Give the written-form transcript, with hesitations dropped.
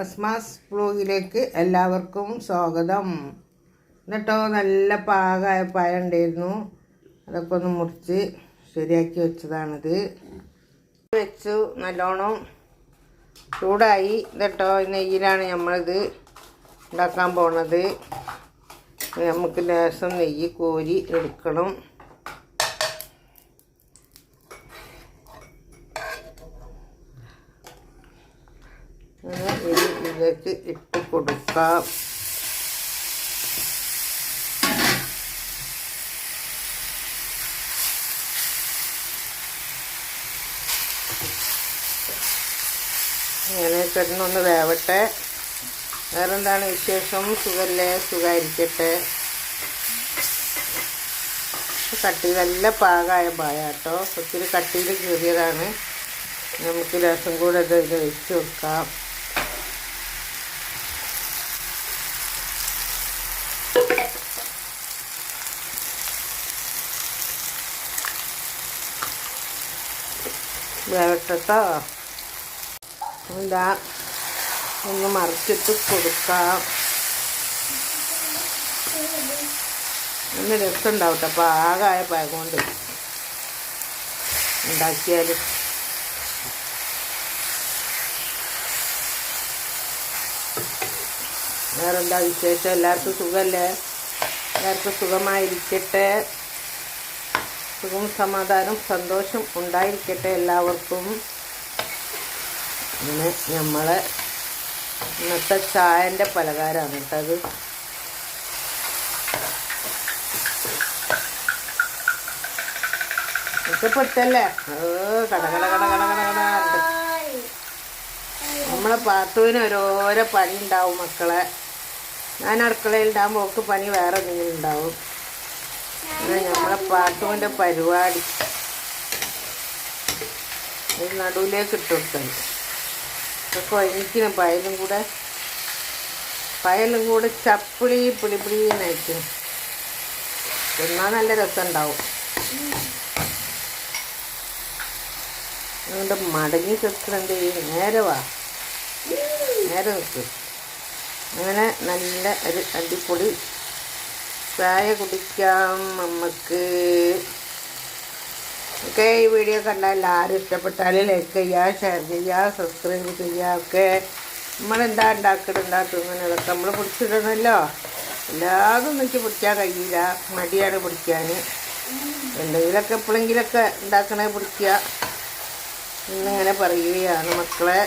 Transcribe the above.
അസ്മാസ് ബ്ലോഗിലേക്ക് എല്ലാവർക്കും സ്വാഗതം. എന്നിട്ടോ നല്ല പാകമായ പഴം ഉണ്ടായിരുന്നു, അതൊക്കെ ഒന്ന് മുറിച്ച് ശരിയാക്കി വെച്ചതാണിത്. വെച്ചു നല്ലോണം ചൂടായി. എന്നിട്ടോ നെയ്യിലാണ് നമ്മളിത് ഉണ്ടാക്കാൻ പോണത്. നമുക്ക് ലേശം നെയ്യ് കോരി എടുക്കണം. ഇതിലേക്ക് ഇട്ട് കൊടുക്കാം. ഇങ്ങനെ കിടന്നൊന്ന് വേവട്ടെ. വേറെന്താണ് വിശേഷം? സുഖല്ലേ? സുഖമായിരിക്കട്ടെ. കട്ടി നല്ല പാകമായ പായാട്ടോ, ഒത്തിരി കട്ടിയിൽ കീറിയതാണ്. നമുക്ക് രസം കൂടെ ഇത് വെച്ച് വെക്കാം. വേവട്ടോ. ഇതാ ഒന്ന് മറിച്ചിട്ട് കൊടുക്കാം. ഒന്ന് രസം ഉണ്ടാവട്ടെ. അപ്പോൾ ആകായ പാകം കൊണ്ട് ഉണ്ടാക്കിയാൽ വേറെന്താ വിശേഷം? എല്ലാവർക്കും സുഖമല്ലേ? എല്ലാവർക്കും സുഖമായിരിക്കട്ടെ. സുഖം, സമാധാനം, സന്തോഷം ഉണ്ടായിരിക്കട്ടെ എല്ലാവർക്കും. ഇങ്ങനെ നമ്മളെ ഇന്നത്തെ ചായൻ്റെ പലഹാരമാണ് കേട്ടത്. ഇഷ്ടപ്പെട്ടല്ലേ? കടകട കട കട കട കട. നമ്മളെ പാത്തുവിന് ഓരോരോ പണി ഉണ്ടാവും മക്കളെ. ഞാൻ അടുക്കളയിൽ ഉണ്ടാകുമ്പോൾ ഒക്കെ പണി വേറെ എന്തെങ്കിലും ഉണ്ടാവും. നമ്മളെ പാത്തുവിൻ്റെ പരിപാടി ഒരു നടുവിലേക്ക് ഇട്ട് കൊടുക്കണം. അപ്പോൾ എനിക്കിന് പയലും കൂടെ ചപ്പിളി പിളിപിളിന്നായിട്ട് തിന്നാൽ നല്ല രസം ഉണ്ടാവും. അതുകൊണ്ട് മടങ്ങി കിടക്കണത് നേരെ നിൽക്ക്. അങ്ങനെ നല്ല ഒരു അടിപൊളി ചായ കുടിക്കാം നമുക്ക്. ഓക്കെ, ഈ വീഡിയോ കണ്ടാൽ എല്ലാവരും ഇഷ്ടപ്പെട്ടാൽ ലൈക്ക് ചെയ്യുക, ഷെയർ ചെയ്യുക, സബ്സ്ക്രൈബ് ചെയ്യുക. ഒക്കെ നമ്മളെന്താ ഉണ്ടാക്കുന്നുണ്ട് അതൊക്കെ നമ്മൾ പിടിച്ചിടണമല്ലോ. എല്ലാതും എനിക്ക് പിടിക്കാൻ കഴിയില്ല, മടിയാണ് പിടിക്കാൻ. എന്തെങ്കിലുമൊക്കെ എപ്പോഴെങ്കിലൊക്കെ ഉണ്ടാക്കണേ പിടിക്കുക എന്നിങ്ങനെ പറയുകയാണ് മക്കളെ.